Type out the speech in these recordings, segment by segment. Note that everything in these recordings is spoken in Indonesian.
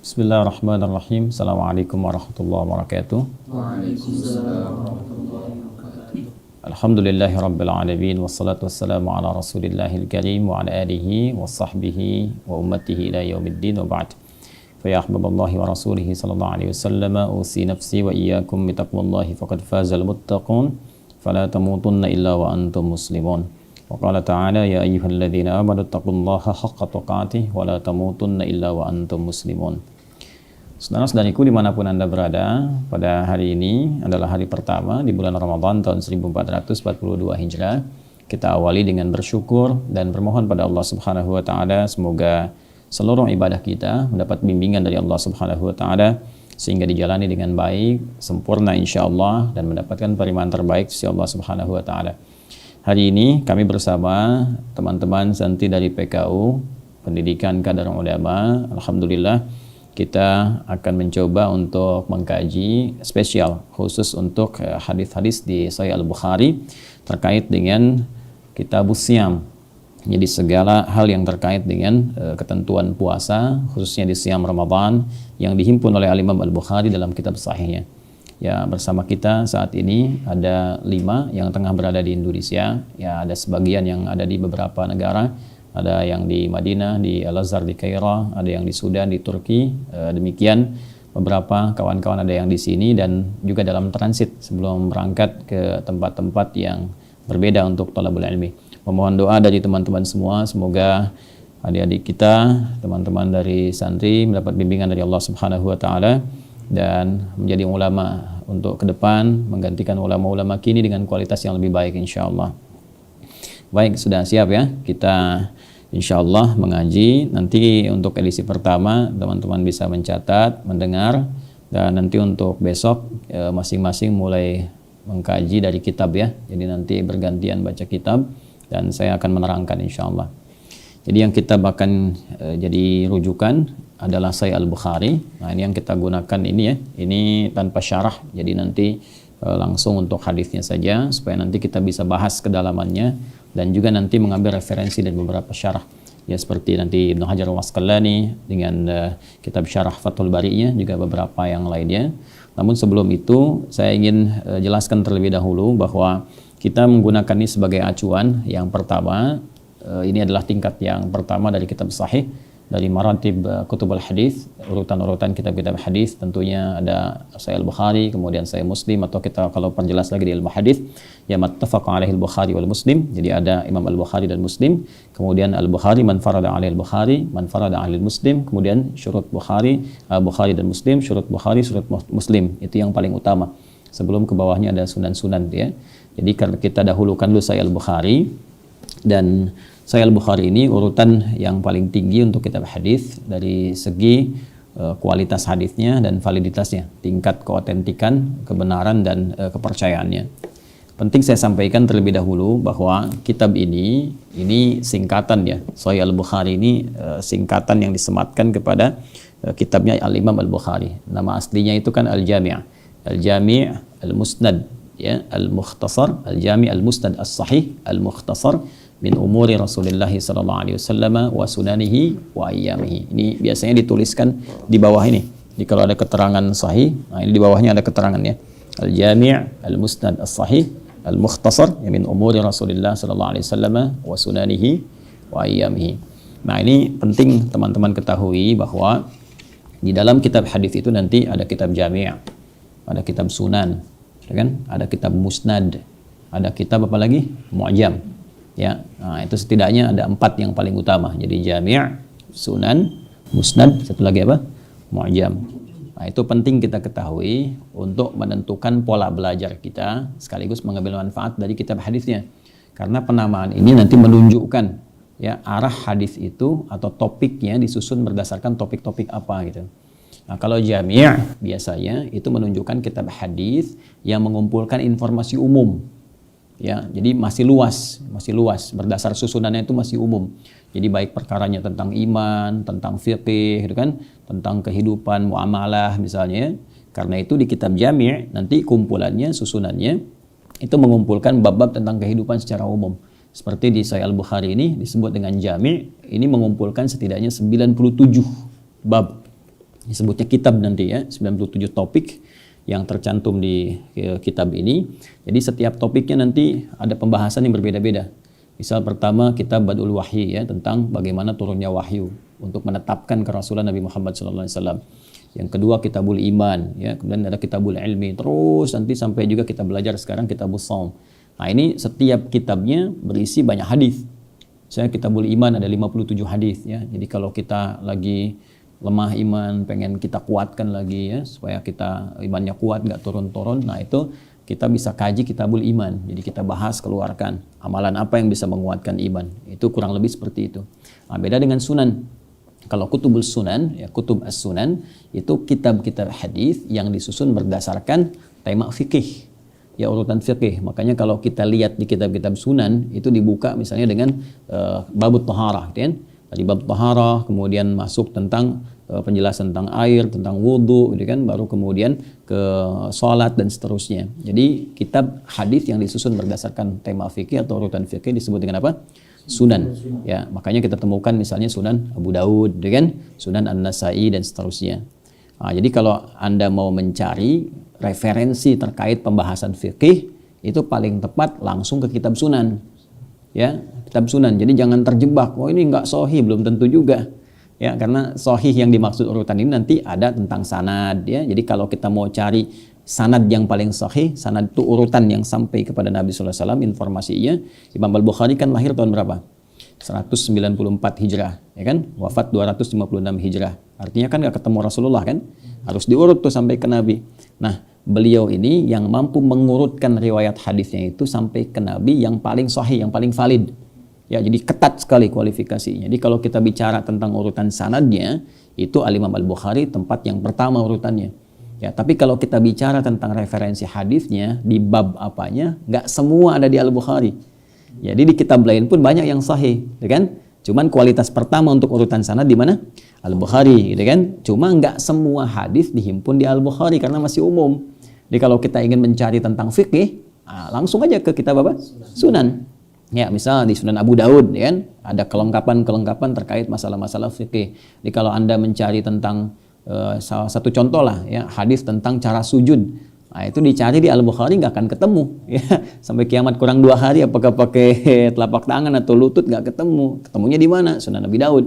Bismillahirrahmanirrahim. Assalamualaikum warahmatullahi wabarakatuh. Waalaikumsalam warahmatullahi wabarakatuh. Alhamdulillahi rabbil alamin. Wassalatu wassalamu ala rasulillahil karim wa ala alihi wa sahbihi wa ummatihi ila yaumiddin wa ba'd. Fa ya ahbaballahi wa rasulihi sallallahu alaihi wasallam, usi nafsi wa iyyakum bitaqwallahi faqad fazal muttaqun. Fala tamutunna illa wa antum muslimun. Wa qala ta'ala ya ayyuhalladzina amanu taqullaha haqqa tuqatih wa la tamutunna illa wa antum muslimun. Saudara-saudariku dimanapun Anda berada, pada hari ini adalah hari pertama di bulan Ramadan tahun 1442 Hijrah. Kita awali dengan bersyukur dan bermohon pada Allah Subhanahu wa taala semoga seluruh ibadah kita mendapat bimbingan dari Allah Subhanahu wa taala sehingga dijalani dengan baik, sempurna insyaallah dan mendapatkan penerimaan terbaik sisi Allah Subhanahu wa taala. Hari ini kami bersama teman-teman santri dari PKU Pendidikan Kadar Ulama, alhamdulillah kita akan mencoba untuk mengkaji spesial khusus untuk hadis-hadis di Sahih Al-Bukhari terkait dengan Kitabus Syam. Jadi segala hal yang terkait dengan ketentuan puasa khususnya di Syam Ramadan yang dihimpun oleh Al-Imam Al-Bukhari dalam kitab sahihnya. Ya, bersama kita saat ini ada 5 yang tengah berada di Indonesia. Ya, ada sebagian yang ada di beberapa negara. Ada yang di Madinah, di Al-Azhar, di Kairo, ada yang di Sudan, di Turki. Demikian beberapa kawan-kawan ada yang di sini dan juga dalam transit sebelum berangkat ke tempat-tempat yang berbeda untuk thalabul ilmi. Memohon doa dari teman-teman semua, semoga adik-adik kita, teman-teman dari santri mendapat bimbingan dari Allah Subhanahu wa taala dan menjadi ulama untuk ke depan, menggantikan ulama-ulama kini dengan kualitas yang lebih baik insyaallah. Baik, sudah siap ya? Kita insyaallah mengaji. Nanti untuk edisi pertama teman-teman bisa mencatat, mendengar, dan nanti untuk besok masing-masing mulai mengkaji dari kitab ya. Jadi nanti bergantian baca kitab dan saya akan menerangkan insyaallah. Jadi yang kita akan jadi rujukan adalah Sahih Al-Bukhari. Nah, ini yang kita gunakan ini ya. Ini tanpa syarah. Jadi nanti langsung untuk hadisnya saja supaya nanti kita bisa bahas kedalamannya dan juga nanti mengambil referensi dari beberapa syarah ya seperti nanti Ibnu Hajar Al-Asqalani dengan kitab syarah Fathul Bari-nya juga beberapa yang lainnya. Namun sebelum itu saya ingin jelaskan terlebih dahulu bahwa kita menggunakan ini sebagai acuan. Yang pertama ini adalah tingkat yang pertama dari kitab sahih dari maratib kutubul hadis, urutan-urutan kitab-kitab hadis. Tentunya ada Sahih Al-Bukhari, kemudian Sahih Muslim, atau kita kalau perjelas lagi di ilmu hadis ya muttafaq alaihi al-Bukhari wal Muslim. Jadi ada Imam Al-Bukhari dan Muslim, kemudian Al-Bukhari man farada alaihi al-Bukhari, man farada alaihi Muslim, kemudian syurut Bukhari, Bukhari dan Muslim, syurut Bukhari, syurut Muslim. Itu yang paling utama. Sebelum ke bawahnya ada sunan-sunan ya. Jadi karena kita dahulukan dulu Sahih Al-Bukhari, dan Sahih Al-Bukhari ini urutan yang paling tinggi untuk kitab hadis dari segi kualitas hadisnya dan validitasnya, tingkat keotentikan, kebenaran dan kepercayaannya. Penting saya sampaikan terlebih dahulu bahwa kitab ini singkatan ya. Sahih Al-Bukhari ini singkatan yang disematkan kepada kitabnya Al-Imam Al-Bukhari. Nama aslinya itu kan Al-Jami', Al-Jami' Al-Musnad ya, Al-Mukhtasar, Al-Jami' Al-Musnad As-Sahih, Al-Mukhtasar min umuri Rasulullah sallallahu alaihi wasallam wa sunanihi wa ayyamihi. Ini biasanya dituliskan di bawah ini. Jadi kalau ada keterangan sahih, nah ini di bawahnya ada keterangannya. Al-Jami' Al-Musnad As-Sahih, Al-Mukhtasar min umuri Rasulullah sallallahu alaihi wasallam wa sunanihi wa ayyamihi. Nah, ini penting teman-teman ketahui bahwa di dalam kitab hadis itu nanti ada kitab Jami', ada kitab Sunan, ya kan? Ada kitab Musnad, ada kitab apa lagi? Mu'jam. Ya, nah itu setidaknya ada 4 yang paling utama. Jadi Jami', Sunan, Musnad, satu lagi apa? Mu'jam. Nah, itu penting kita ketahui untuk menentukan pola belajar kita sekaligus mengambil manfaat dari kitab hadisnya. Karena penamaan ini nanti menunjukkan ya arah hadis itu atau topiknya disusun berdasarkan topik-topik apa gitu. Nah, kalau Jami' biasanya itu menunjukkan kitab hadis yang mengumpulkan informasi umum. Ya, jadi masih luas berdasar susunannya itu masih umum. Jadi baik perkaranya tentang iman, tentang fiqih, gitu kan, tentang kehidupan muamalah misalnya. Karena itu di kitab Jami' nanti kumpulannya, susunannya itu mengumpulkan bab-bab tentang kehidupan secara umum. Seperti di Sahih Al-Bukhari ini disebut dengan Jami', ini mengumpulkan setidaknya 97 bab. disebutnya kitab nanti ya, 97 topik yang tercantum di kitab ini. Jadi setiap topiknya nanti ada pembahasan yang berbeda-beda. Misal pertama kitab Badul Wahyi ya, tentang bagaimana turunnya wahyu untuk menetapkan kerasulan Nabi Muhammad SAW. Yang kedua kitabul iman ya, kemudian ada kitabul ilmi, terus nanti sampai juga kita belajar sekarang kitabul shaum. Nah, ini setiap kitabnya berisi banyak hadis. Saya kitabul iman ada 57 hadis ya. Jadi kalau kita lagi lemah iman, pengen kita kuatkan lagi ya, supaya kita imannya kuat, nggak turun-turun. Nah itu kita bisa kaji kitabul iman. Jadi kita bahas, keluarkan amalan apa yang bisa menguatkan iman. Itu kurang lebih seperti itu. Nah, beda dengan sunan. Kalau kutubul sunan, ya kutub as-sunan, itu kitab-kitab hadis yang disusun berdasarkan tema fikih. Ya urutan fikih. Makanya kalau kita lihat di kitab-kitab sunan, itu dibuka misalnya dengan babut taharah, gitu kan? Tadi bab taharah, kemudian masuk tentang penjelasan tentang air, tentang wudhu, gitu kan, baru kemudian ke sholat dan seterusnya. Jadi kitab hadis yang disusun berdasarkan tema fikih atau urutan fikih disebut dengan apa? Sunan. Ya, makanya kita temukan misalnya Sunan Abu Daud, gitu kan, Sunan An-Nasai dan seterusnya. Nah, jadi kalau Anda mau mencari referensi terkait pembahasan fikih, itu paling tepat langsung ke kitab Sunan. Ya, kitab sunan. Jadi jangan terjebak, oh ini nggak sahih, belum tentu juga. Ya, karena sahih yang dimaksud urutan ini nanti ada tentang sanad ya. Jadi kalau kita mau cari sanad yang paling sahih, sanad itu urutan yang sampai kepada Nabi SAW, informasinya. Imam Al-Bukhari kan lahir tahun berapa? 194 Hijrah, ya kan? Wafat 256 Hijrah. Artinya kan nggak ketemu Rasulullah kan? Harus diurut tuh sampai ke Nabi. Nah, beliau ini yang mampu mengurutkan riwayat hadisnya itu sampai ke Nabi yang paling sahih, yang paling valid. Ya, jadi ketat sekali kualifikasinya. Jadi kalau kita bicara tentang urutan sanadnya, itu Al-Imam Al-Bukhari tempat yang pertama urutannya. Ya, tapi kalau kita bicara tentang referensi hadisnya di bab apanya, nggak semua ada di Al-Bukhari. Jadi di kitab lain pun banyak yang sahih, ya kan? Cuman kualitas pertama untuk urutan sanad di mana? Al-Bukhari, gitu kan? Cuma nggak semua hadis dihimpun di Al-Bukhari karena masih umum. Jadi kalau kita ingin mencari tentang fikih, langsung aja ke kitab apa? Sunan. Ya, misal di Sunan Abu Daud, ya kan? Ada kelengkapan-kelengkapan terkait masalah-masalah fikih. Jadi kalau Anda mencari tentang salah satu contoh lah, ya, hadis tentang cara sujud. Nah, itu dicari di Al-Bukhari nggak akan ketemu. Ya. Sampai kiamat kurang 2 hari, apakah pakai telapak tangan atau lutut nggak ketemu. Ketemunya di mana? Sunan Nabi Daud.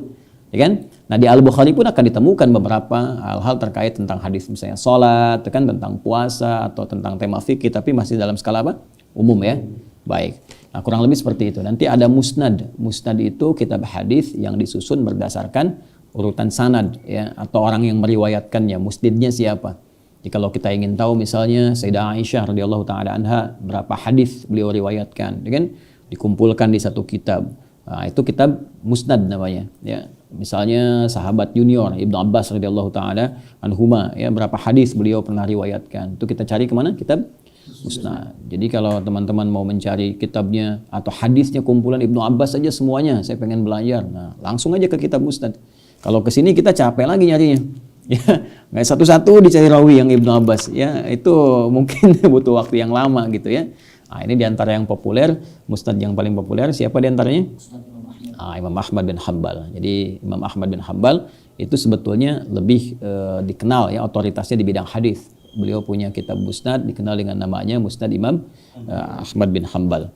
Ya kan? Nah di Al-Bukhari pun akan ditemukan beberapa hal-hal terkait tentang hadis misalnya sholat, kan, tentang puasa atau tentang tema fikih, tapi masih dalam skala apa? Umum ya. Baik. Nah kurang lebih seperti itu. Nanti ada musnad. Musnad itu kitab hadis yang disusun berdasarkan urutan sanad ya, atau orang yang meriwayatkannya. Musnidnya siapa? Jadi kalau kita ingin tahu misalnya Sayyidah Aisyah radhiyallahu taala anha berapa hadis beliau riwayatkan, ya kan? Dikumpulkan di satu kitab. Nah, itu kitab musnad namanya, ya. Misalnya sahabat junior Ibnu Abbas radhiyallahu taala anhuma, ya, berapa hadis beliau pernah riwayatkan. Itu kita cari kemana? Kitab musnad. Jadi kalau teman-teman mau mencari kitabnya atau hadisnya kumpulan Ibnu Abbas saja semuanya, saya pengen belajar. Nah, langsung aja ke kitab musnad. Kalau ke sini kita capek lagi nyarinya. Ya, nggak satu-satu dicari rawi yang Ibnu Abbas, ya itu mungkin butuh waktu yang lama gitu ya. Nah, ini diantara yang populer, musnad yang paling populer siapa diantaranya? Imam Ahmad bin Hanbal. Jadi Imam Ahmad bin Hanbal itu sebetulnya lebih dikenal ya otoritasnya di bidang hadis. Beliau punya kitab musnad dikenal dengan namanya Musnad Imam Ahmad bin Hanbal.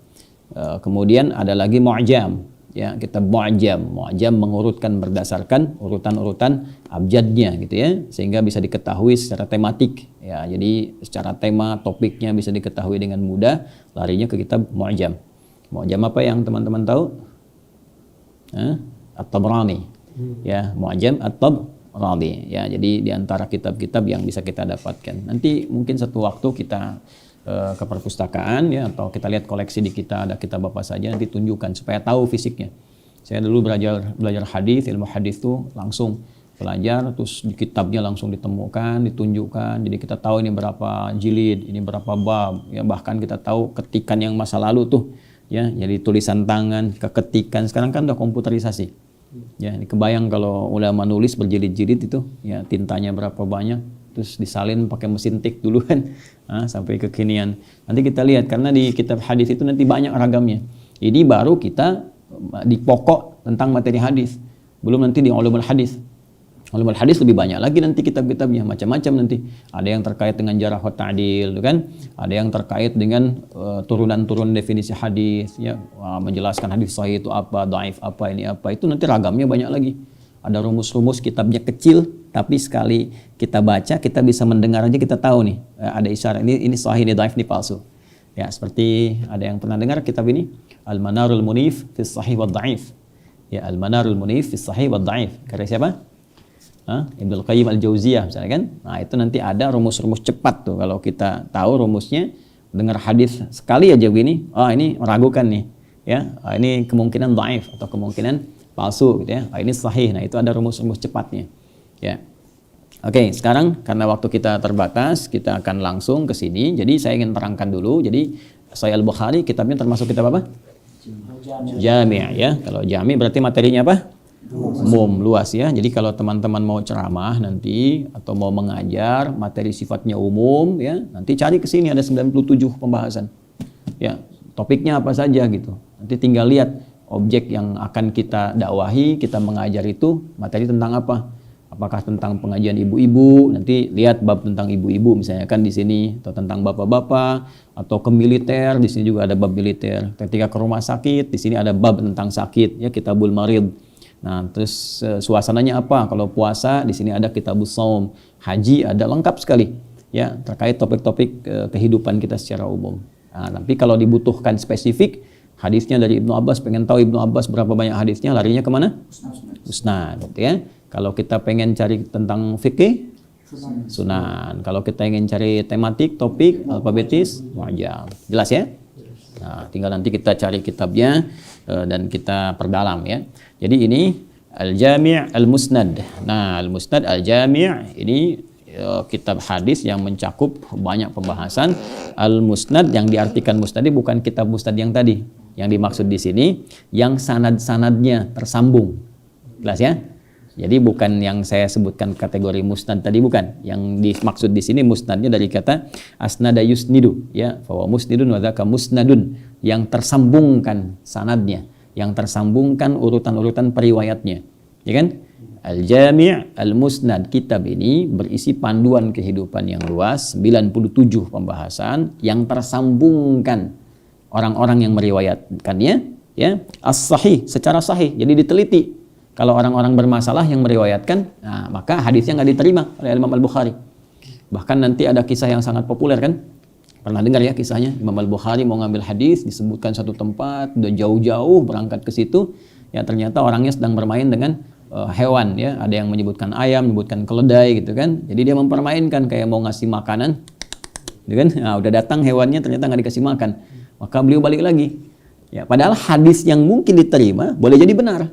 Kemudian ada lagi Mu'jam. Ya, kitab Mu'jam mengurutkan berdasarkan urutan-urutan abjadnya gitu ya, sehingga bisa diketahui secara tematik ya. Jadi secara tema topiknya bisa diketahui dengan mudah, larinya ke kitab Mu'jam. Mu'jam apa yang teman-teman tahu? At-Tabrani. Ya, Mu'jam At-Tabrani. Ya, jadi di antara kitab-kitab yang bisa kita dapatkan. Nanti mungkin satu waktu kita ke perpustakaan ya, atau kita lihat koleksi di kita ada kitab apa saja, nanti tunjukkan supaya tahu fisiknya. Saya dulu belajar hadis, ilmu hadis tuh langsung belajar, terus di kitabnya langsung ditemukan, ditunjukkan. Jadi kita tahu ini berapa jilid, ini berapa bab, ya bahkan kita tahu ketikan yang masa lalu tuh, ya jadi tulisan tangan, keketikan. Sekarang kan udah komputerisasi. Ya, ini kebayang kalau ulama nulis berjilid-jilid itu, ya tintanya berapa banyak. Terus disalin pakai mesin tik dulu kan, sampai kekinian. Nanti kita lihat, karena di kitab hadis itu nanti banyak ragamnya. Ini baru kita di pokok tentang materi hadis, belum nanti di ulumul hadis. Ulumul hadis lebih banyak lagi nanti kitab-kitabnya, macam-macam nanti. Ada yang terkait dengan jarh wa ta'dil, kan? Ada yang terkait dengan turunan-turunan definisi hadis, ya, menjelaskan hadis sahih itu apa, dhaif apa, ini apa. Itu nanti ragamnya banyak lagi. Ada rumus-rumus, kitabnya kecil, tapi sekali kita baca, kita bisa mendengar aja, kita tahu nih, ada isyarat ini sahih, ini dhaif, ini palsu. Ya, seperti ada yang pernah dengar kitab ini, Al-Manarul Munif fi Sahih wa Dhaif. Ya, Al-Manarul Munif fi Sahih wa Dhaif. Karya siapa? Ibnu Qayyim Al-Jauziyah misalnya kan. Nah, itu nanti ada rumus-rumus cepat tuh. Kalau kita tahu rumusnya, dengar hadis sekali aja begini, ini meragukan nih. Ya, ini kemungkinan dhaif atau kemungkinan palsu gitu ya. Ini sahih. Nah, itu ada rumus-rumus cepatnya. Ya. Oke, sekarang karena waktu kita terbatas, kita akan langsung ke sini. Jadi saya ingin terangkan dulu. Jadi Sahih Al-Bukhari kitabnya termasuk kitab apa? Jami' ya. Kalau jami' berarti materinya apa? Umum, luas ya. Jadi kalau teman-teman mau ceramah nanti atau mau mengajar materi sifatnya umum ya, nanti cari ke sini ada 97 pembahasan. Ya, topiknya apa saja gitu. Nanti tinggal lihat objek yang akan kita dakwahi, kita mengajar itu materi tentang apa? Apakah tentang pengajian ibu-ibu, nanti lihat bab tentang ibu-ibu misalnya kan di sini, atau tentang bapak-bapak, atau ke militer, di sini juga ada bab militer. Ketika ke rumah sakit, di sini ada bab tentang sakit ya, Kitabul Marid. Nah, terus suasananya apa? Kalau puasa di sini ada Kitabus Shaum, haji ada lengkap sekali ya terkait topik-topik kehidupan kita secara umum. Nah, tapi kalau dibutuhkan spesifik hadisnya dari Ibnu Abbas, pengen tahu Ibnu Abbas berapa banyak hadisnya, larinya kemana? Musnad, gitu ya. Kalau kita pengen cari tentang fikih, sunan. Kalau kita ingin cari tematik, topik, alfabetis, mu'jam. Jelas ya? Nah, tinggal nanti kita cari kitabnya dan kita perdalam ya. Jadi ini Al-Jami' Al-Musnad. Nah, Al-Musnad Al-Jami' ini kitab hadis yang mencakup banyak pembahasan. Al-Musnad yang diartikan musnad ini bukan kitab musnad yang tadi. Yang dimaksud di sini yang sanad-sanadnya tersambung. Jelas ya? Jadi bukan yang saya sebutkan kategori musnad tadi, bukan. Yang dimaksud di sini musnadnya dari kata asnada yusnidu ya, fa musnidun wa dzaka musnadun, yang tersambungkan sanadnya, yang tersambungkan urutan-urutan periwayatnya. Ya kan? Al-Jami' Al-Musnad, kitab ini berisi panduan kehidupan yang luas, 97 pembahasan yang tersambungkan orang-orang yang meriwayatkannya ya, as-sahih, secara sahih. Jadi diteliti. Kalau orang-orang bermasalah yang meriwayatkan, nah, maka hadisnya nggak diterima oleh Imam Al-Bukhari. Bahkan nanti ada kisah yang sangat populer kan? Pernah dengar ya kisahnya? Imam Al-Bukhari mau ngambil hadis, disebutkan satu tempat, udah jauh-jauh berangkat ke situ, ya ternyata orangnya sedang bermain dengan hewan ya. Ada yang menyebutkan ayam, menyebutkan keledai gitu kan. Jadi dia mempermainkan kayak mau ngasih makanan, gitu kan? Nah, udah datang hewannya ternyata nggak dikasih makan. Maka beliau balik lagi. Ya, padahal hadis yang mungkin diterima boleh jadi benar.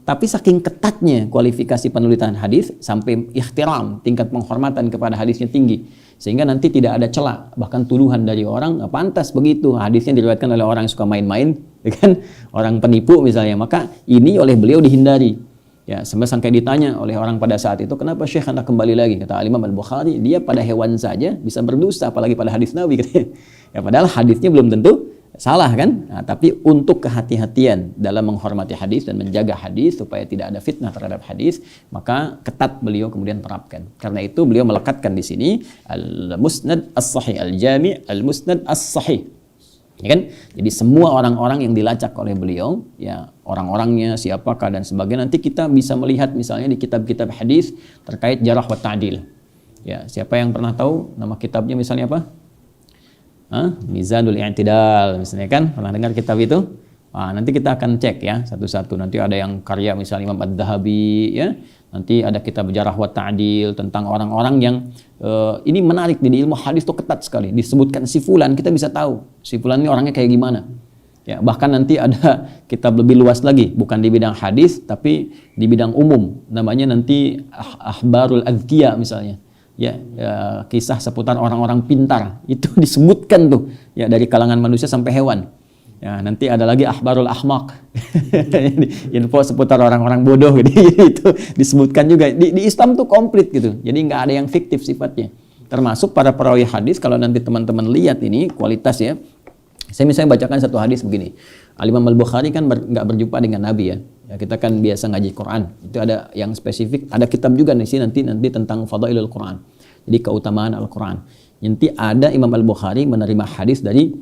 Tapi saking ketatnya kualifikasi penulisan hadis sampai ikhtiram, tingkat penghormatan kepada hadisnya tinggi, sehingga nanti tidak ada celah, bahkan tuduhan dari orang nggak pantas begitu hadisnya diriwayatkan oleh orang yang suka main-main, kan, orang penipu misalnya. Maka ini oleh beliau dihindari. Ya, sampai ditanya oleh orang pada saat itu, kenapa Syekh Anda kembali lagi? Kata Imam Al-Bukhari, dia pada hewan saja bisa berdusta, apalagi pada hadis Nabi. Katanya. Ya, padahal hadisnya belum tentu salah kan? Nah, tapi untuk kehati-hatian dalam menghormati hadis dan menjaga hadis supaya tidak ada fitnah terhadap hadis, maka ketat beliau kemudian terapkan. Karena itu beliau melekatkan di sini Al-Musnad As-Sahih, Al-Jami' Al-Musnad As-Sahih. Ya kan? Jadi semua orang-orang yang dilacak oleh beliau, ya orang-orangnya siapakah dan sebagainya, nanti kita bisa melihat misalnya di kitab-kitab hadis terkait jarh wa ta'dil. Ya, siapa yang pernah tahu nama kitabnya misalnya apa? Mizanul I'tidal misalnya kan, pernah dengar kitab itu? Nanti kita akan cek ya satu-satu. Nanti ada yang karya misalnya Imam Ad-Dhahabi ya. Nanti ada kitab Jarh wa Ta'dil tentang orang-orang yang ini menarik di ilmu hadis tuh ketat sekali. Disebutkan si fulan, kita bisa tahu si fulan ini orangnya kayak gimana. Ya, bahkan nanti ada kitab lebih luas lagi, bukan di bidang hadis tapi di bidang umum. Namanya nanti Ahbarul Adhkiya misalnya. Ya, kisah seputar orang-orang pintar itu disebutkan tuh ya, dari kalangan manusia sampai hewan. Ya, nanti ada lagi Ahbarul Ahmaq. Info seputar orang-orang bodoh gitu. Itu disebutkan juga. Di Islam tuh komplit gitu. Jadi nggak ada yang fiktif sifatnya. Termasuk para perawi hadis, kalau nanti teman-teman lihat ini kualitas ya. Saya misalnya bacakan satu hadis begini. Al-Imam Al-Bukhari kan nggak berjumpa dengan Nabi ya. Ya, kita kan biasa ngaji Quran. Itu ada yang spesifik, ada kitab juga di sini nanti tentang Fadailul Quran. Jadi keutamaan Al-Quran. Nanti ada Imam Al-Bukhari menerima hadis dari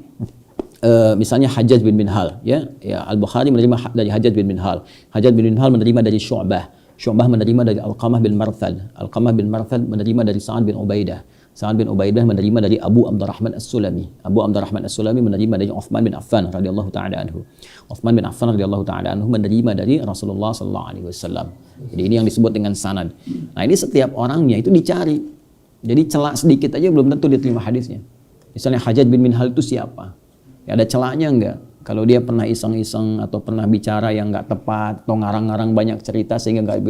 misalnya Hajjaj bin Minhal, ya Al-Bukhari menerima dari Hajjaj bin Minhal. Hajjaj bin Minhal menerima dari Syu'bah. Syu'bah menerima dari Alqamah bin Marthad. Alqamah bin Marthad menerima dari Sa'ad bin Ubaidah. Sa'ad bin Ubaidah menerima dari Abu Abdurrahman As-Sulami. Abu Abdurrahman As-Sulami menerima dari Uthman bin Affan radhiyallahu taala anhu. Uthman bin Affan radhiyallahu taala anhu menerima dari Rasulullah sallallahu alaihi wasallam. Jadi ini yang disebut dengan sanad. Nah, ini setiap orangnya itu dicari. Jadi celak sedikit aja belum tentu diterima hadisnya. Misalnya Hajjaj bin Minhal itu siapa? Ya, ada celaknya enggak? Kalau dia pernah iseng-iseng atau pernah bicara yang enggak tepat atau ngarang-ngarang banyak cerita sehingga enggak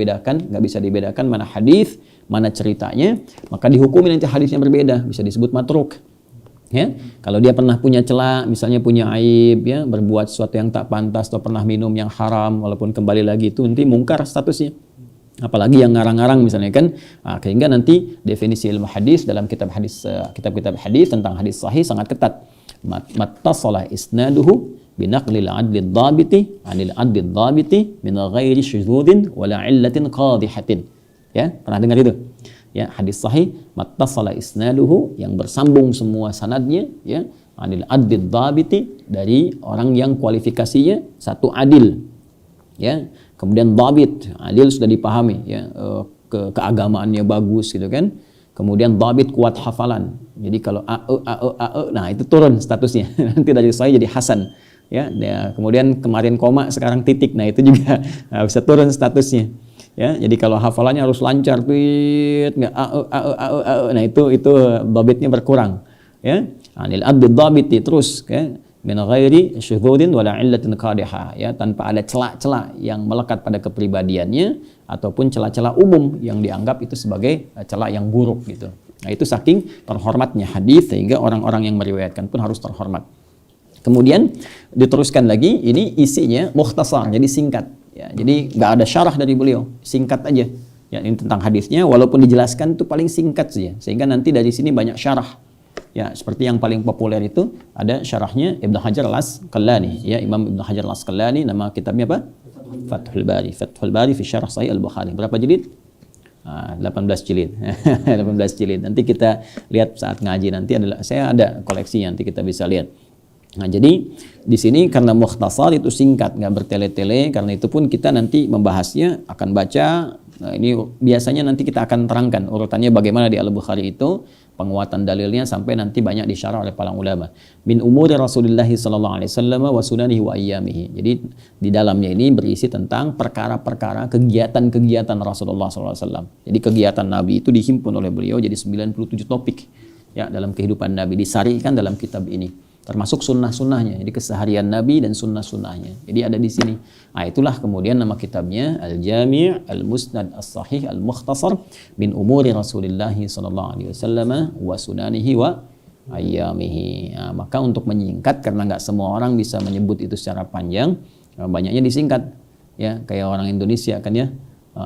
bisa dibedakan mana hadis, mana ceritanya, maka dihukumi nanti hadisnya berbeda, bisa disebut matruk. Ya, kalau dia pernah punya celak, misalnya punya aib, ya, berbuat sesuatu yang tak pantas atau pernah minum yang haram, walaupun kembali lagi itu nanti mungkar statusnya. Apalagi yang ngarang-ngarang misalnya kan, sehingga nanti definisi ilmu hadis dalam kitab-kitab hadis tentang hadis sahih sangat ketat. Mattasala isnaduhu binaqlil adlid dhabiti anil adlid dhabiti min ghairi syuzudin wala illatin qadihatin. Ya, pernah dengar itu? Ya, hadis sahih mattasala isnaduhu, yang bersambung semua sanadnya, ya, anil adlid dhabiti, dari orang yang kualifikasinya satu adil. Ya, kemudian dhabit, adil sudah dipahami, ya, keagamaannya bagus gitu kan. Kemudian dhabit, kuat hafalan. Jadi kalau nah itu turun statusnya. Nanti dari sahih jadi hasan. Ya, kemudian kemarin koma sekarang titik. Nah, itu juga bisa turun statusnya. Ya, jadi kalau hafalannya harus lancar, nggak nah itu dhabitnya berkurang. Ya, anil adl dhabiti terus, ya, min ghairi syudzudin wala illatin qadihah, ya, tanpa ada celak-celak yang melekat pada kepribadiannya ataupun celak-celak umum yang dianggap itu sebagai celak yang buruk gitu. Nah, itu saking terhormatnya hadis sehingga orang-orang yang meriwayatkan pun harus terhormat. Kemudian diteruskan lagi, ini isinya mukhtasar, jadi singkat. Ya, jadi nggak ada syarah dari beliau, singkat aja. Ya, ini tentang hadisnya, walaupun dijelaskan itu paling singkat saja, sehingga nanti dari sini banyak syarah. Ya, seperti yang paling populer itu ada syarahnya Ibnu Hajar Al-Asqalani, ya, Imam Ibnu Hajar Al-Asqalani, nama kitabnya apa? Fathul Bari. Fathul Bari fi Syarah Sahih Al-Bukhari. Berapa jilid? 18 jilid. 18 jilid. Nanti kita lihat saat ngaji nanti saya ada koleksi, nanti kita bisa lihat. Nah, jadi di sini karena mukhtasar itu singkat, nggak bertele-tele, karena itu pun kita nanti membahasnya akan baca. Nah, ini biasanya nanti kita akan terangkan urutannya bagaimana di Al-Bukhari itu, penguatan dalilnya sampai nanti banyak disyarah oleh para ulama. Min umuri Rasulullah sallallahu alaihi wasallam wa sunanihi wa ayyamihi. Jadi di dalamnya ini berisi tentang perkara-perkara kegiatan-kegiatan Rasulullah sallallahu alaihi wasallam. Jadi kegiatan Nabi itu dihimpun oleh beliau jadi 97 topik, ya, dalam kehidupan Nabi, disarikan dalam kitab ini. Termasuk sunnah-sunnahnya, jadi keseharian Nabi dan sunnah-sunnahnya. Jadi ada di sini. Nah, itulah kemudian nama kitabnya Al-Jami' Al-Musnad As-Sahih Al-Mukhtasar min umuri Rasulullah sallallahu alaihi wasallam wa sunanihi wa ayyamihi. Nah, maka untuk menyingkat, karena nggak semua orang bisa menyebut itu secara panjang, banyaknya disingkat. Ya, kayak orang Indonesia kan, ya.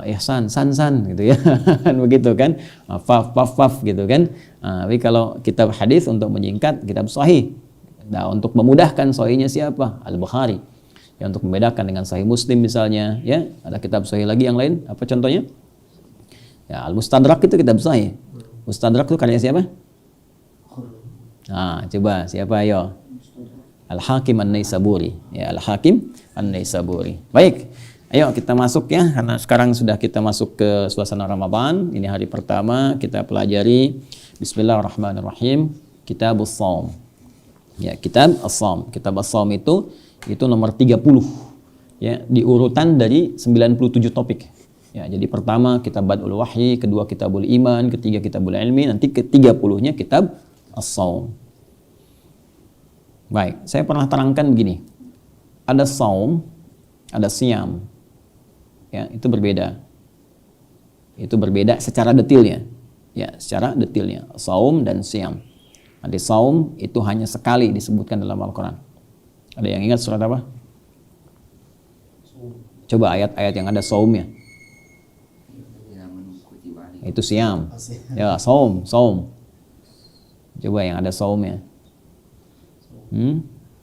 Ihsan, san gitu, ya. Begitu kan. Faf gitu kan. Tapi kalau kitab hadis untuk menyingkat kitab sahih. Nah, untuk memudahkan sahihnya siapa? Al-Bukhari. Ya, untuk membedakan dengan Sahih Muslim misalnya, ya, ada kitab sahih lagi yang lain, apa contohnya? Ya, Al-Mustadrak itu kitab sahih. Mustadrak itu karya siapa? Nah, coba siapa, ayo? Al-Hakim An-Naisaburi. Ya, Al-Hakim An-Naisaburi. Baik. Ayo kita masuk, ya, karena sekarang sudah kita masuk ke suasana Ramadan. Ini hari pertama kita pelajari Bismillahirrahmanirrahim, Kitabus Shaum. Ya, kitab As-Shaum. Kitab As-Shaum itu nomor 30. Ya, di urutan dari 97 topik. Ya, jadi pertama kitab Badul Wahyi, kedua kitabul Iman, ketiga kitabul Ilmi, nanti ke-30-nya kitab As-Shaum. Baik, saya pernah terangkan begini. Ada Shaum, ada Siyam. Ya, itu berbeda. Itu berbeda secara detailnya. Ya, secara detailnya. Shaum dan Siyam. Nanti saum itu hanya sekali disebutkan dalam Al-Quran. Ada yang ingat surat apa? Coba ayat-ayat yang ada saumnya. Itu Siyam. Ya, saum. Coba yang ada saumnya.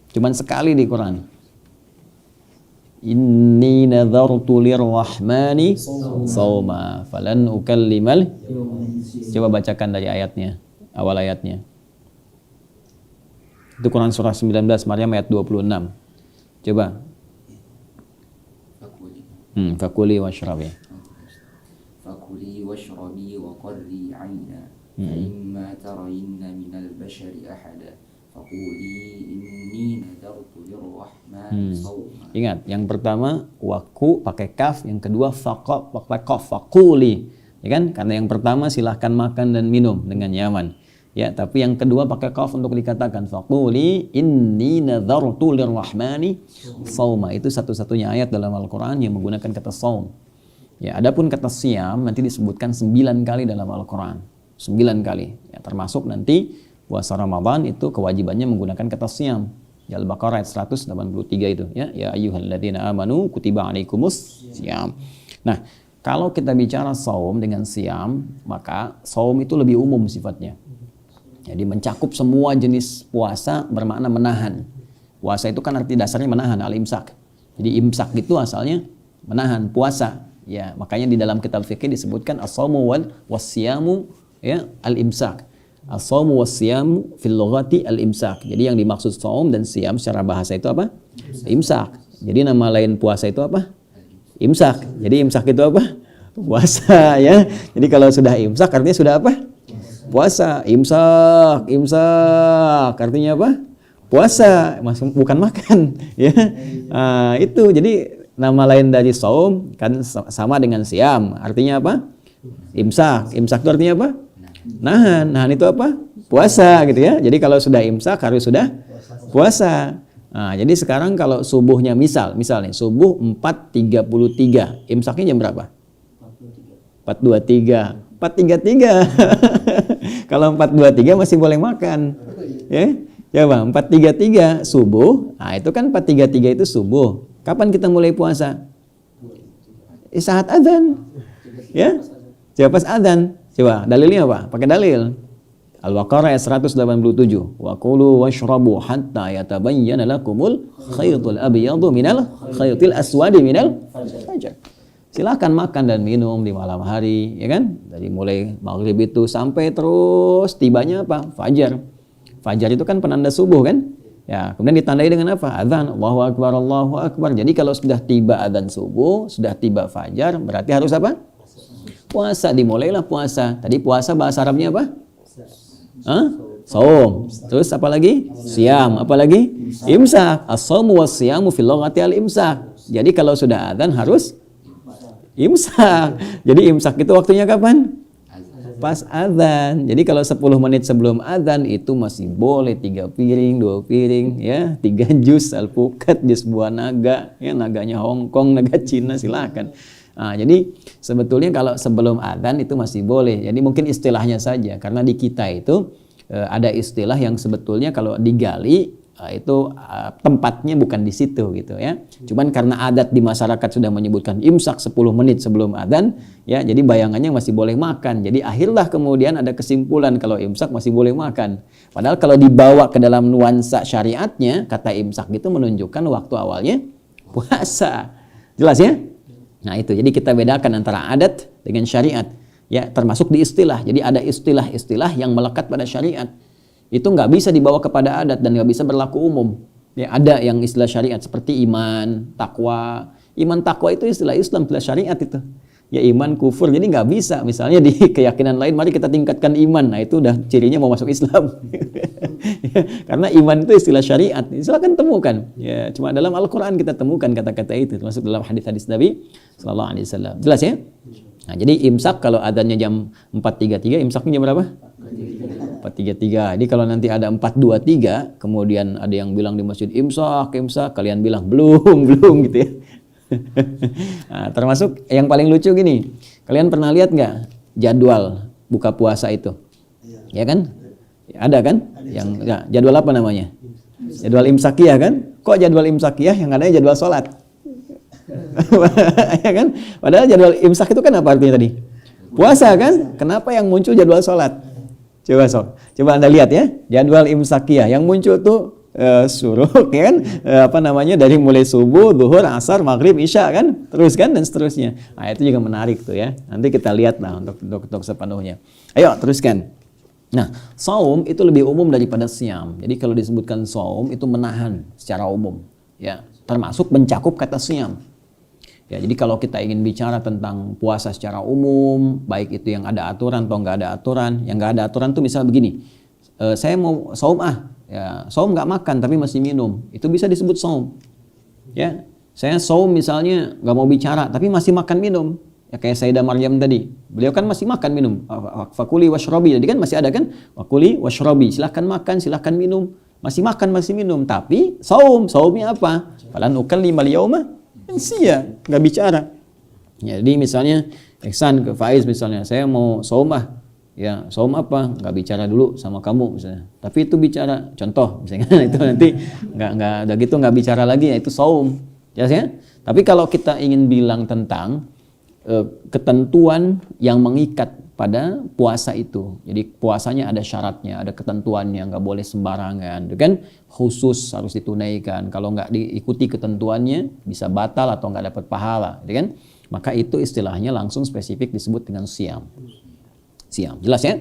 Cuman sekali di Quran. Inni nadhartu lirrahmani sauma falan ukallimal. Coba bacakan dari ayatnya, awal ayatnya. Itu Quran surah 19 Maryam ayat 26. Coba. Fakuli washrabi. Fakuli washrabi wa qarri 'aina. Fa imma tarayinna minal bashari ahada. Fakuli inni nadartu lirrahmani sawma. Ingat, yang pertama waku pakai kaf, yang kedua faqa pakai qaf, fakuli. Ya kan? Karena yang pertama silahkan makan dan minum dengan nyaman. Ya, tapi yang kedua pakai qaf untuk dikatakan fakuli inni nadartu lirrahmani sawma. Itu satu-satunya ayat dalam Al-Qur'an yang menggunakan kata saum. Ya, adapun kata siam nanti disebutkan 9 kali dalam Al-Qur'an. 9 kali. Ya, termasuk nanti puasa Ramadan itu kewajibannya menggunakan kata siam. Di Al-Baqarah ayat 183 itu, ya. Ya ayyuhalladzina amanu kutiba alaikumus siam. Nah, kalau kita bicara saum dengan siam, maka saum itu lebih umum sifatnya. Jadi mencakup semua jenis puasa bermakna menahan. Puasa itu kan arti dasarnya menahan, al-imsak. Jadi imsak itu asalnya menahan, puasa. Ya, makanya di dalam kitab fikih disebutkan as-shaumu wal wasyamu, ya, al-imsak. As-shaumu wasyamu fil lughati al-imsak. Jadi yang dimaksud shaum dan siam secara bahasa itu apa? Imsak. Jadi nama lain puasa itu apa? Imsak. Jadi imsak itu apa? Puasa, ya. Jadi kalau sudah imsak artinya sudah apa? Puasa. Imsak, imsak artinya apa? Puasa, bukan makan, ya. Itu jadi nama lain dari saum kan sama dengan siam. Artinya apa? Imsak. Imsak itu artinya apa? Nahan. Nahan itu apa? Puasa, gitu ya. Jadi kalau sudah imsak harus sudah puasa. Nah, jadi sekarang kalau subuhnya misal nih subuh 4.33, imsaknya jam berapa? 4.23. 4.33. Kalau 4.23 masih boleh makan. Ya. Coba 4.33 subuh. Nah, itu kan 4.33 itu subuh. Kapan kita mulai puasa? Saat adzan. Ya. Coba pas adzan. Coba dalilnya apa? Pakai dalil. Al-Baqarah ayat 187. Wa kulu washrabu hatta yatabayyana lakumul khaytul abyadu minal khaytil aswadi minal fajr. Silakan makan dan minum di malam hari, ya kan? Dari mulai maghrib itu sampai terus tibanya apa? Fajar. Fajar itu kan penanda subuh kan? Ya, kemudian ditandai dengan apa? Adzan. Allahu akbar, Allahu akbar. Jadi kalau sudah tiba adzan subuh, sudah tiba fajar, berarti harus apa? Puasa. Dimulailah puasa. Tadi puasa bahasa Arabnya apa? Saum. Terus apa lagi? Siam. Apa lagi? Imsak. As-saumu was-siyamu fil lughati al-imsak. Jadi kalau sudah adzan harus imsak. Jadi imsak itu waktunya kapan? Pas adzan. Jadi kalau 10 menit sebelum adzan itu masih boleh 3 piring, 2 piring, ya, 3 jus alpukat, jus buah naga, ya, naganya Hongkong, naga Cina, silakan. Nah, jadi sebetulnya kalau sebelum adzan itu masih boleh. Jadi mungkin istilahnya saja, karena di kita itu ada istilah yang sebetulnya kalau digali itu tempatnya bukan di situ gitu ya. Cuman karena adat di masyarakat sudah menyebutkan imsak 10 menit sebelum adzan, ya, jadi bayangannya masih boleh makan. Jadi akhirlah kemudian ada kesimpulan kalau imsak masih boleh makan. Padahal kalau dibawa ke dalam nuansa syariatnya, kata imsak itu menunjukkan waktu awalnya puasa. Jelas ya? Nah itu, jadi kita bedakan antara adat dengan syariat. Ya, termasuk di istilah. Jadi ada istilah-istilah yang melekat pada syariat. Itu nggak bisa dibawa kepada adat dan nggak bisa berlaku umum. Ya, ada yang istilah syariat seperti iman, takwa. Iman takwa itu istilah Islam, istilah syariat itu. Ya iman, kufur. Jadi nggak bisa. Misalnya di keyakinan lain, mari kita tingkatkan iman. Nah itu udah cirinya mau masuk Islam. Ya, karena iman itu istilah syariat. Silakan temukan. Ya, cuma dalam Al-Quran kita temukan kata-kata itu. Termasuk dalam hadis-hadis Nabi Sallallahu Alaihi Wasallam. Jelas ya? Nah, jadi imsak kalau adanya jam 4.33, imsaknya jam berapa? 4.33. Jadi kalau nanti ada 4.23, kemudian ada yang bilang di masjid imsak, kalian bilang belum gitu ya. Nah, termasuk yang paling lucu gini, kalian pernah lihat nggak jadwal buka puasa itu? Ya kan? Ada kan? Yang ya, jadwal apa namanya? Jadwal imsakiyah kan? Kok jadwal imsakiyah yang adanya jadwal sholat? Ya kan? Padahal jadwal imsak itu kan apa artinya tadi? Puasa kan? Kenapa yang muncul jadwal sholat? Coba Anda lihat ya, jadwal imsakiyah yang muncul tuh syuruk kan, dari mulai subuh, zuhur, asar, maghrib, isya kan, terus kan dan seterusnya. Nah, itu juga menarik tuh ya. Nanti kita lihat lah untuk sepenuhnya. Ayo teruskan. Nah, saum itu lebih umum daripada siam. Jadi kalau disebutkan saum itu menahan secara umum, ya, termasuk mencakup kata siam. Ya, jadi kalau kita ingin bicara tentang puasa secara umum, baik itu yang ada aturan atau nggak ada aturan, yang nggak ada aturan tuh misal begini, saya mau saum ya, saum nggak makan tapi masih minum, itu bisa disebut saum. Ya, saya saum misalnya nggak mau bicara tapi masih makan minum. Ya kayak Sayyidah Maryam tadi, beliau kan masih makan minum, fakuli washrobi, jadi kan masih ada kan, fakuli washrobi, silahkan makan, silahkan minum, masih makan, masih minum, tapi saumnya apa? Falan ukallima al-yauma insiya, nggak bicara. Ya, jadi misalnya Ihsan ke Faiz misalnya, saya mau saum ya saum apa? Nggak bicara dulu sama kamu misalnya, tapi itu bicara, contoh misalnya itu nanti nggak gitu nggak bicara lagi, ya itu saum, ya. Tapi kalau kita ingin bilang tentang ketentuan yang mengikat pada puasa itu. Jadi puasanya ada syaratnya, ada ketentuannya, nggak boleh sembarangan, kan? Khusus harus ditunaikan. Kalau nggak diikuti ketentuannya bisa batal atau nggak dapat pahala, kan? Maka itu istilahnya langsung spesifik disebut dengan siam. Siam, jelas ya?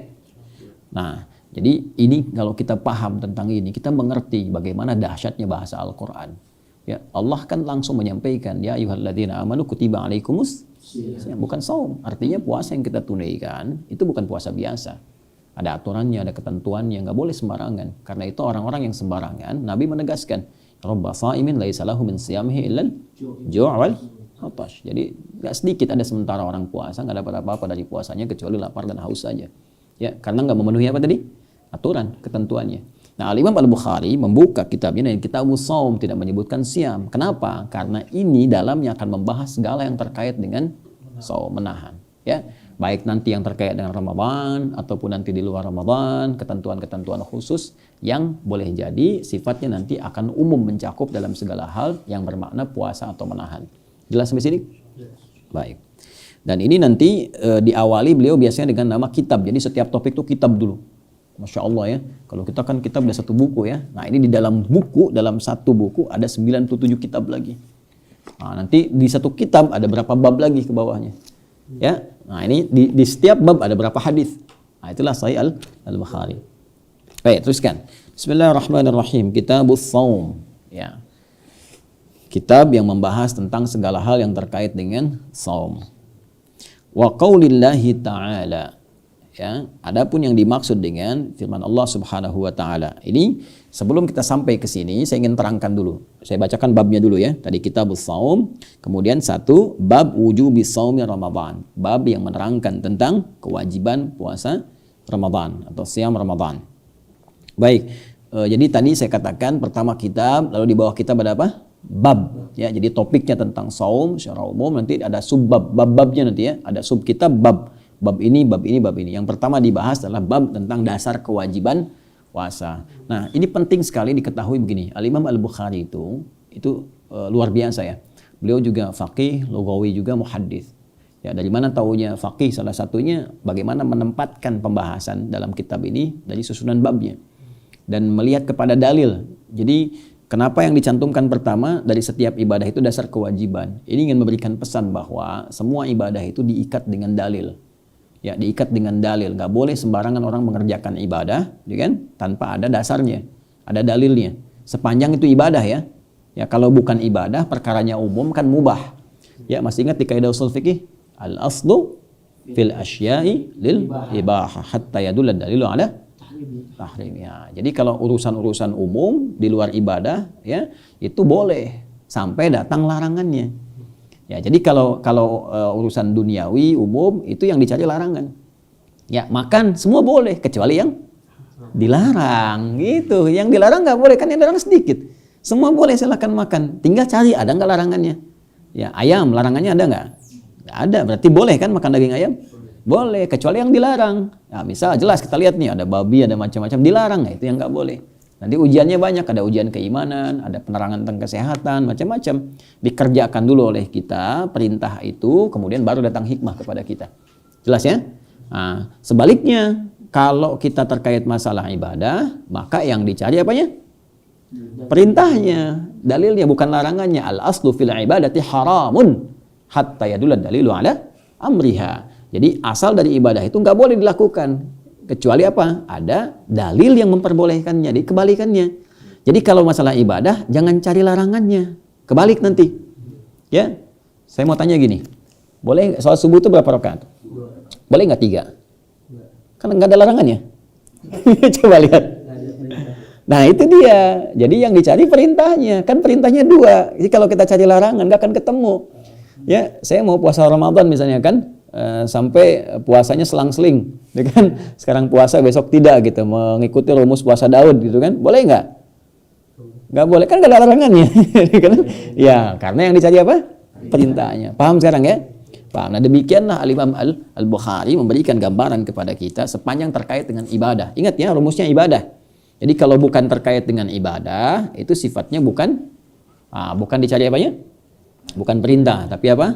Nah, jadi ini kalau kita paham tentang ini, kita mengerti bagaimana dahsyatnya bahasa Al-Quran. Ya, Allah kan langsung menyampaikan, ya ayyuhalladzina amanu kutiba alaikumus siam, bukan saum. Artinya puasa yang kita tunaikan itu bukan puasa biasa. Ada aturannya, ada ketentuannya, nggak boleh sembarangan. Karena itu orang-orang yang sembarangan, Nabi menegaskan, Rabba sa'imin laisa lahu min siyamihi illal ju' wal atash. Jadi nggak sedikit ada sementara orang puasa nggak dapat apa-apa dari puasanya kecuali lapar dan haus saja. Ya, karena nggak memenuhi apa tadi? Aturan, ketentuannya. Nah, Al-Imam Al-Bukhari membuka kitabnya dan Kitabus Shaum tidak menyebutkan siam. Kenapa? Karena ini dalamnya akan membahas segala yang terkait dengan saum, menahan. Ya, baik nanti yang terkait dengan Ramadan ataupun nanti di luar Ramadan, ketentuan-ketentuan khusus yang boleh jadi sifatnya nanti akan umum mencakup dalam segala hal yang bermakna puasa atau menahan. Jelas sampai sini? Yes. Baik. Dan ini nanti diawali beliau biasanya dengan nama kitab. Jadi setiap topik itu kitab dulu. Masya Allah ya, kalau kita kan kitab ada satu buku ya. Nah ini di dalam buku, dalam satu buku ada 97 kitab lagi. Nah, nanti di satu kitab ada berapa bab lagi ke bawahnya. Ya, nah ini di setiap bab ada berapa hadis. Nah itulah Sahih Al-Bukhari. Baik, teruskan. Bismillahirrahmanirrahim. Kitabus Shaum. Ya. Kitab yang membahas tentang segala hal yang terkait dengan saum. Wa qaulillahi ta'ala. Ya, adapun yang dimaksud dengan firman Allah Subhanahu wa taala. Ini sebelum kita sampai ke sini saya ingin terangkan dulu. Saya bacakan babnya dulu ya. Tadi Kitabus Shaum, kemudian satu bab wujubi shaumi Ramadan. Bab yang menerangkan tentang kewajiban puasa Ramadan atau siam Ramadan. Baik. Jadi tadi saya katakan pertama kitab, lalu di bawah kitab ada apa? Bab. Ya, jadi topiknya tentang saum secara umum, nanti ada subbab, bab-babnya nanti ya. Ada subkitab bab. Bab ini, bab ini, bab ini. Yang pertama dibahas adalah bab tentang dasar kewajiban puasa. Nah, ini penting sekali diketahui begini. Al-Imam Al-Bukhari itu luar biasa ya. Beliau juga faqih, lughawi juga muhaddits. Ya, dari mana taunya faqih? Salah satunya bagaimana menempatkan pembahasan dalam kitab ini dari susunan babnya dan melihat kepada dalil. Jadi, kenapa yang dicantumkan pertama dari setiap ibadah itu dasar kewajiban? Ini ingin memberikan pesan bahwa semua ibadah itu diikat dengan dalil. Ya, diikat dengan dalil. Nggak boleh sembarangan orang mengerjakan ibadah, ya kan? Tanpa ada dasarnya, ada dalilnya. Sepanjang itu ibadah ya. Ya, kalau bukan ibadah, perkaranya umum kan mubah. Ya, masih ingat di kaidah ushul fikih, al-aslu fil asya'i lil ibahah hatta yadulla dalilu ala tahrimnya. Jadi kalau urusan-urusan umum di luar ibadah, ya itu boleh sampai datang larangannya. Ya, jadi kalau urusan duniawi umum itu yang dicari larangan. Ya, makan semua boleh kecuali yang dilarang gitu. Yang dilarang nggak boleh, kan yang dilarang sedikit. Semua boleh, silakan makan. Tinggal cari ada nggak larangannya. Ya, ayam larangannya ada nggak? Nggak ada, berarti boleh kan makan daging ayam? Boleh, kecuali yang dilarang. Nah, misal jelas kita lihat nih ada babi, ada macam-macam dilarang, nah, itu yang nggak boleh. Nanti ujiannya banyak, ada ujian keimanan, ada penerangan tentang kesehatan, macam-macam. Dikerjakan dulu oleh kita perintah itu, kemudian baru datang hikmah kepada kita. Jelas ya? Nah, sebaliknya, kalau kita terkait masalah ibadah, maka yang dicari apanya? Perintahnya, dalilnya bukan larangannya. Al aslu fil ibadati haramun hatta yadulla dalilu ala amriha. Jadi asal dari ibadah itu nggak boleh dilakukan kecuali apa? Ada dalil yang memperbolehkannya. Jadi kebalikannya. Jadi kalau masalah ibadah jangan cari larangannya. Kebalik nanti. Ya. Saya mau tanya gini. Boleh sholat subuh itu berapa rakaat? Boleh nggak 3? Kan nggak ada larangannya. Coba lihat. Nah itu dia. Jadi yang dicari perintahnya. Kan perintahnya 2. Jadi kalau kita cari larangan nggak akan ketemu. Ya, saya mau puasa Ramadan misalnya kan, sampai puasanya selang-seling, ya kan? Sekarang puasa besok tidak gitu, mengikuti rumus puasa Daud gitu kan? Boleh nggak? Nggak boleh, kan nggak ada larangannya. Ya, karena yang dicari apa? Perintahnya. Paham sekarang ya? Paham. Nah demikianlah Al-Imam Al-Bukhari memberikan gambaran kepada kita sepanjang terkait dengan ibadah. Ingat ya, rumusnya ibadah. Jadi kalau bukan terkait dengan ibadah, itu sifatnya bukan dicari apanya? Bukan perintah, tapi apa?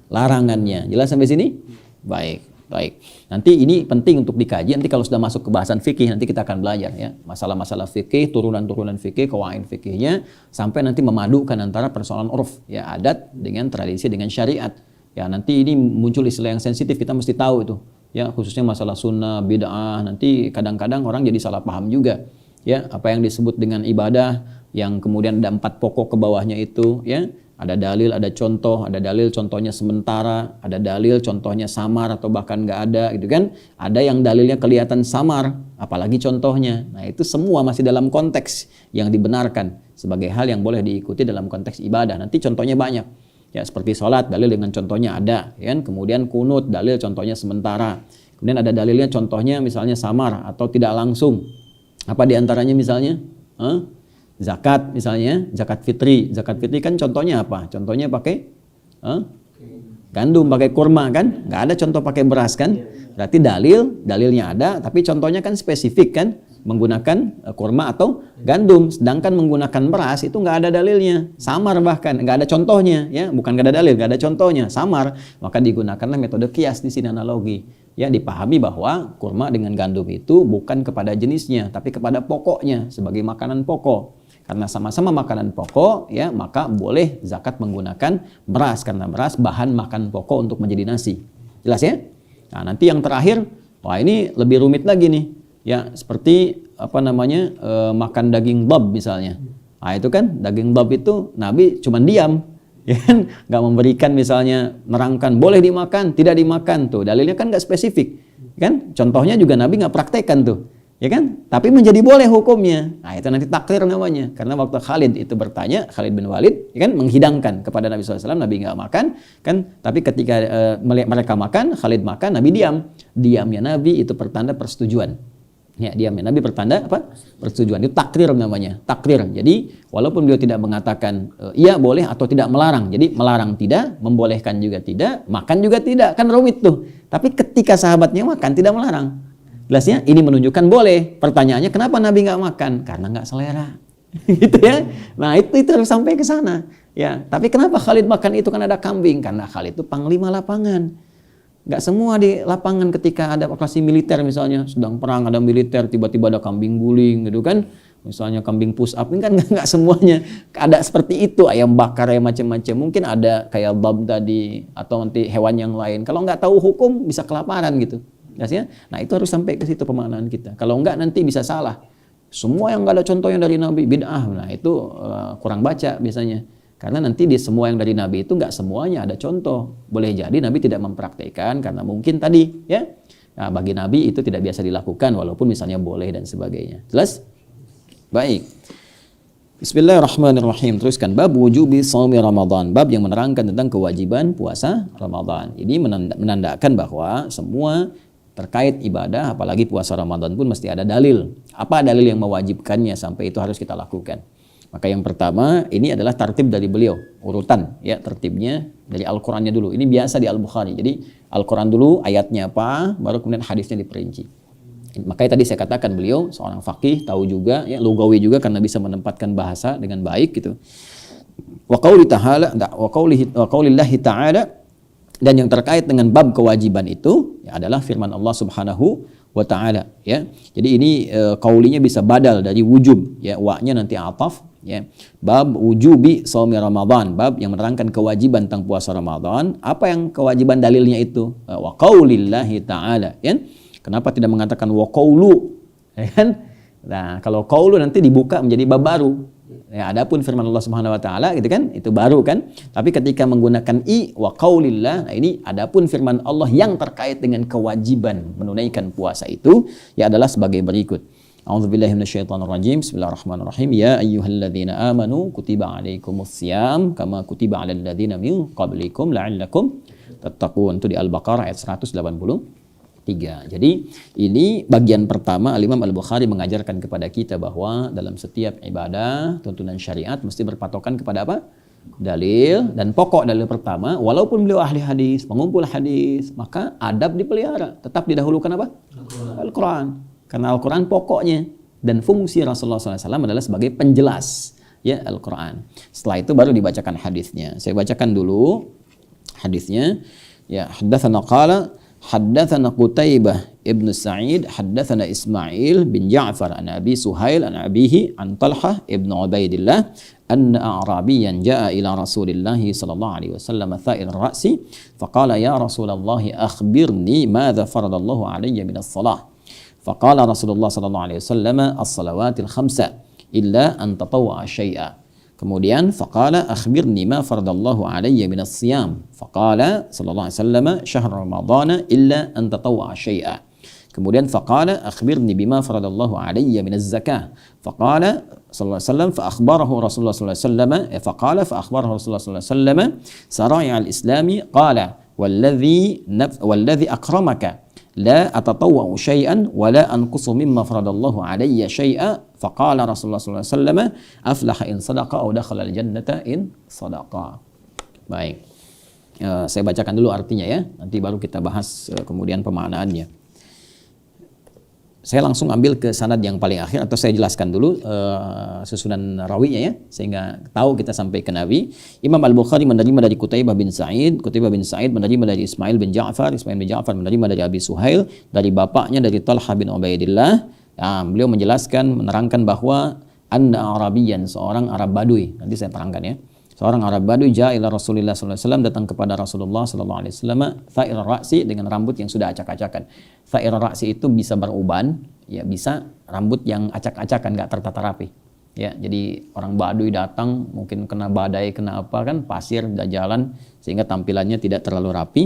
Larangannya. Jelas sampai sini? Baik. Nanti ini penting untuk dikaji. Nanti kalau sudah masuk ke bahasan fikih, nanti kita akan belajar ya. Masalah-masalah fikih, turunan-turunan fikih, qawaid fikihnya, sampai nanti memadukan antara persoalan urf, ya adat dengan tradisi dengan syariat. Ya nanti ini muncul istilah yang sensitif, kita mesti tahu itu. Ya khususnya masalah sunnah, bid'ah. Nanti kadang-kadang orang jadi salah paham juga. Ya apa yang disebut dengan ibadah, yang kemudian ada 4 pokok ke bawahnya itu, ya. Ada dalil, ada contoh, ada dalil contohnya sementara, ada dalil contohnya samar atau bahkan nggak ada gitu kan. Ada yang dalilnya kelihatan samar, apalagi contohnya. Nah itu semua masih dalam konteks yang dibenarkan sebagai hal yang boleh diikuti dalam konteks ibadah. Nanti contohnya banyak. Ya seperti sholat, dalil dengan contohnya ada. Ya kan? Kemudian kunut, dalil contohnya sementara. Kemudian ada dalilnya contohnya misalnya samar atau tidak langsung. Apa diantaranya misalnya? Zakat misalnya, zakat fitri kan contohnya apa? Contohnya pakai gandum, pakai kurma kan? Nggak ada contoh pakai beras kan? Berarti dalilnya ada, tapi contohnya kan spesifik kan? Menggunakan kurma atau gandum. Sedangkan menggunakan beras itu nggak ada dalilnya, samar bahkan nggak ada contohnya, ya bukan nggak ada dalil, nggak ada contohnya, samar. Maka digunakanlah metode kias di sini, analogi. Ya dipahami bahwa kurma dengan gandum itu bukan kepada jenisnya, tapi kepada pokoknya sebagai makanan pokok. Karena sama-sama makanan pokok, ya maka boleh zakat menggunakan beras karena beras bahan makan pokok untuk menjadi nasi. Jelas ya? Nah, nanti yang terakhir, wah ini lebih rumit lagi nih. Ya, seperti makan daging bab misalnya. Nah, itu kan daging bab itu Nabi cuma diam, ya kan? Nggak memberikan misalnya nerangkan boleh dimakan, tidak dimakan tuh. Dalilnya kan nggak spesifik, kan? Contohnya juga Nabi nggak praktekkan tuh. Ya kan? Tapi menjadi boleh hukumnya. Nah, itu nanti takrir namanya. Karena waktu Khalid itu bertanya, Khalid bin Walid, ya kan, menghidangkan kepada Nabi SAW, Nabi nggak makan, kan? Tapi ketika mereka makan, Khalid makan, Nabi diam. Diamnya Nabi itu pertanda persetujuan. Ya, diamnya Nabi pertanda apa? Persetujuan. Itu takrir namanya. Takrir. Jadi, walaupun beliau tidak mengatakan iya boleh atau tidak melarang. Jadi, melarang tidak, membolehkan juga tidak, makan juga tidak. Kan rumit tuh. Tapi ketika sahabatnya makan, tidak melarang. Jelasnya ini menunjukkan boleh. Pertanyaannya kenapa Nabi nggak makan? Karena nggak selera. Gitu ya. Nah itu harus sampai ke sana. Ya. Tapi kenapa Khalid makan itu? Kan ada kambing. Karena Khalid itu panglima lapangan. Nggak semua di lapangan ketika ada operasi militer misalnya sedang perang ada militer tiba-tiba ada kambing guling gitu kan. Misalnya kambing push up ini kan nggak semuanya ada seperti itu, ayam bakar ya macam-macam. Mungkin ada kayak bab tadi atau nanti hewan yang lain. Kalau nggak tahu hukum bisa kelaparan gitu. Ya? Nah itu harus sampai ke situ pemaknaan kita. Kalau enggak nanti bisa salah. Semua yang enggak ada contohnya dari Nabi bid'ah. Nah itu kurang baca biasanya. Karena nanti di semua yang dari Nabi itu enggak semuanya ada contoh. Boleh jadi Nabi tidak mempraktikkan karena mungkin tadi ya. Nah, bagi Nabi itu tidak biasa dilakukan walaupun misalnya boleh dan sebagainya. Jelas? Baik. Bismillahirrahmanirrahim. Teruskan bab wujubi shaumi Ramadan. Bab yang menerangkan tentang kewajiban puasa Ramadan. Ini menandakan bahwa semua terkait ibadah, apalagi puasa Ramadan pun mesti ada dalil. Apa dalil yang mewajibkannya sampai itu harus kita lakukan? Maka yang pertama, ini adalah tartib dari beliau, urutan ya tertibnya dari Al-Qur'annya dulu. Ini biasa di Al-Bukhari. Jadi Al-Qur'an dulu ayatnya apa, baru kemudian hadisnya diperinci. Makanya tadi saya katakan beliau seorang faqih, tahu juga ya lugawi juga karena bisa menempatkan bahasa dengan baik gitu. Wa qaulillahi ta'ala. Dan yang terkait dengan bab kewajiban itu ya adalah firman Allah Subhanahu wa ta'ala, ya. Jadi ini qaulinya bisa badal dari wujub, ya, wa-nya nanti ataf, ya. Bab wujubi shaumi Ramadan, bab yang menerangkan kewajiban tentang puasa Ramadan. Apa yang kewajiban dalilnya itu? Wa qaulillahi ta'ala, ya. Kenapa tidak mengatakan wa qaulu, ya kan? Nah, kalau qaulu nanti dibuka menjadi bab baru. Ya, adapun firman Allah Subhanahu wa taala gitu kan, itu baru kan. Tapi ketika menggunakan wa qaulillah, nah ini adapun firman Allah yang terkait dengan kewajiban menunaikan puasa itu ya adalah sebagai berikut. A'udzubillahi minasyaitonirrajim. Bismillahirrahmanirrahim. Ya ayyuhalladzina amanu kutiba alaikumussyam kama kutiba alal ladzina min qablikum la'allakum tattaqun. Itu di Al-Baqarah ayat 183. Jadi ini bagian pertama, Al-Imam Al-Bukhari mengajarkan kepada kita bahwa dalam setiap ibadah, tuntunan syariat mesti berpatokan kepada apa? Dalil. Dan pokok dalil pertama, walaupun beliau ahli hadis, pengumpul hadis, maka adab dipelihara. Tetap didahulukan apa? Al-Quran. Karena Al-Quran pokoknya. Dan fungsi Rasulullah SAW adalah sebagai penjelas, ya, Al-Quran. Setelah itu baru dibacakan hadisnya. Saya bacakan dulu hadisnya. Ya, haddatsana qala حدثنا قتيبة ابن سعيد حدثنا إسماعيل بن جعفر عن أبي سهيل عن أبيه عن طلحة ابن عبيد الله أن أعرابيا جاء إلى رسول الله صلى الله عليه وسلم ثائر الرأس فقال يا رسول الله أخبرني ماذا فرض الله علي من الصلاة فقال رسول الله صلى الله عليه وسلم الصلوات الخمسة إلا أن تطوع شيئا. Kemudian faqala akhbirni ma faradallahu alayya minas siyam. Faqala sallallahu alaihi wasallam syahr ramadhana illa an tatawwa syai'a. Kemudian faqala akhbirni bima faradallahu alayya minaz zakah. Faqala sallallahu alaihi wasallam fa akhbarahu Rasulullah sallallahu alaihi wasallam faqala fa akhbarahu Rasulullah sallallahu alaihi wasallam sara'i al-islami qala walladhi akramaka la atatawwa'u syai'an wa la anqusu mimma faradallahu alayya syai'a. Faqala Rasulullah sallallahu alaihi wasallam aflaha in sadaqa aw dakhala al-jannata in sadaqa. Baik. Saya bacakan dulu artinya ya, nanti baru kita bahas kemudian pemaknaannya. Saya langsung ambil ke sanad yang paling akhir, atau saya jelaskan dulu susunan rawinya ya, sehingga tahu kita sampai ke Nabi. Imam Al-Bukhari menerima dari Qutaibah bin Sa'id menerima dari Ismail bin Ja'far menerima dari Abi Suhail, dari bapaknya dari Talha bin Ubaidillah. Nah, beliau menjelaskan, menerangkan bahwa anna Arabiyan, seorang Arab Badui, nanti saya terangkan ya. Seorang Arab Badui ja'a ila Rasulullah sallallahu alaihi wasallam, datang kepada Rasulullah sallallahu alaihi wasallam tha'ir ra'si, dengan rambut yang sudah acak-acakan. Tha'ir ra'si itu bisa beruban, ya, bisa rambut yang acak-acakan, enggak tertata rapi. Ya, jadi orang Badui datang mungkin kena badai, kena apa kan, pasir, enggak jalan, sehingga tampilannya tidak terlalu rapi.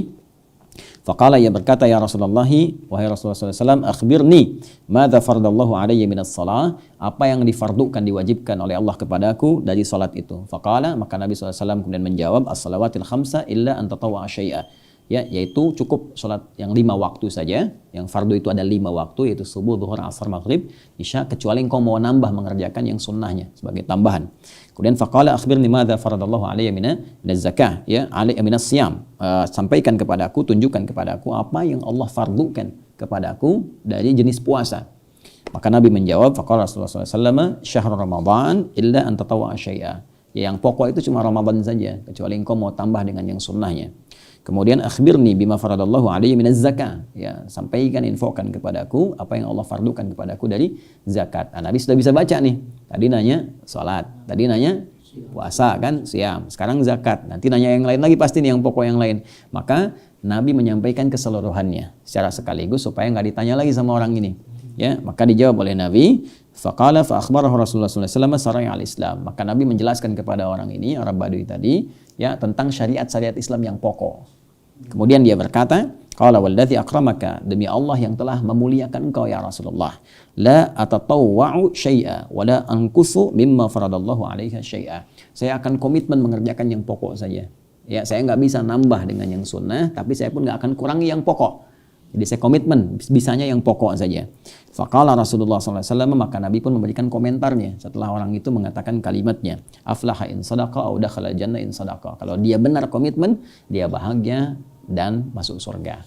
Faqala, ia berkata, ya Rasulullah, wahai Rasulullah SAW, akhbirni madza faradallahu alayya minas salah, apa yang difardukan, diwajibkan oleh Allah kepadaku dari salat itu. Faqala, maka Nabi SAW kemudian menjawab, as-salawatil khamsa illa an tatawwa syai'a, ya, yaitu cukup salat yang 5 waktu saja. Yang fardu itu ada 5 waktu, yaitu subuh, zuhur, asar, maghrib, isya, kecuali engkau mau nambah mengerjakan yang sunnahnya sebagai tambahan. Kemudian faqala akhbirni madza faradallahu alayya minaz zakah, ya, alayya minas siyam, sampaikan kepadaku, tunjukkan kepadaku apa yang Allah fardukan kepadaku dari jenis puasa. Maka Nabi menjawab, faqala Rasulullah SAW, syahr Ramadan illa an tatawwa syai'a, ya, yang pokok itu cuma Ramadan saja, kecuali engkau mau tambah dengan yang sunnahnya. Kemudian akhbirni bima faradallahu alayya minaz zakah, ya, sampaikan, infokan kepadaku apa yang Allah fardukan kepadaku dari zakat. Nah, Nabi sudah bisa baca nih. Tadi nanya salat, tadi nanya puasa kan, siam. Sekarang zakat. Nanti nanya yang lain lagi pasti nih, yang pokok yang lain. Maka Nabi menyampaikan keseluruhannya secara sekaligus supaya nggak ditanya lagi sama orang ini. Ya, maka dijawab oleh Nabi. Faqala fa akhbarahu Rasulullah sallallahu alaihi wasallam syara'i al-Islam. Maka Nabi menjelaskan kepada orang ini, Arab Badui tadi, ya, tentang syariat-syariat Islam yang pokok. Kemudian dia berkata, qala walladzi akramaka, demi Allah yang telah memuliakan engkau ya Rasulullah, la atatawwa'u syai'a wa la anqusu mimma faradallahu 'alaiha syai'a. Saya akan komitmen mengerjakan yang pokok saja. Ya, saya enggak bisa nambah dengan yang sunnah, tapi saya pun enggak akan kurangi yang pokok. Jadi saya komitmen bisanya yang pokok saja. Faqala Rasulullah sallallahu alaihi wasallam, maka Nabi pun memberikan komentarnya setelah orang itu mengatakan kalimatnya, aflaha in sadaqa aw dakhala jannah in sadaqa. Kalau dia benar komitmen, dia bahagia dan masuk surga.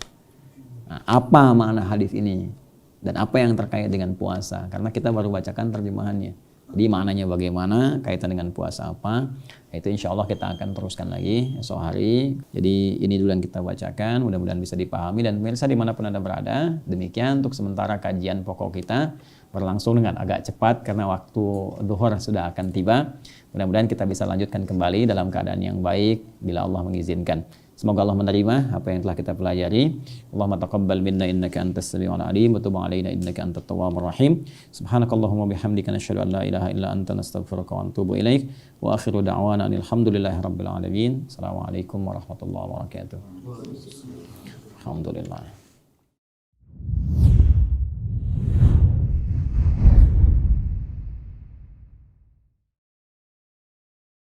Nah, apa makna hadis ini dan apa yang terkait dengan puasa? Karena kita baru bacakan terjemahannya. Jadi maknanya bagaimana, kaitan dengan puasa apa, itu insya Allah kita akan teruskan lagi esok hari. Jadi ini dulu yang kita bacakan, mudah-mudahan bisa dipahami. Dan pemirsa dimanapun Anda berada, demikian untuk sementara kajian pokok kita berlangsung dengan agak cepat karena waktu duhur sudah akan tiba. Mudah-mudahan kita bisa lanjutkan kembali dalam keadaan yang baik bila Allah mengizinkan. Semoga Allah menerima apa yang telah kita pelajari. Allahumma taqabbal minna innaka antas samiul alim wa tub alaina innaka antat tawwabur rahim. Subhanakallahumma bihamdika nasyhadu an la ilaha illa anta nastaghfiruka wa natubu ilaik. Wa akhiru da'wana alhamdulillahi rabbil alamin. Assalamualaikum warahmatullahi wabarakatuh. Alhamdulillah.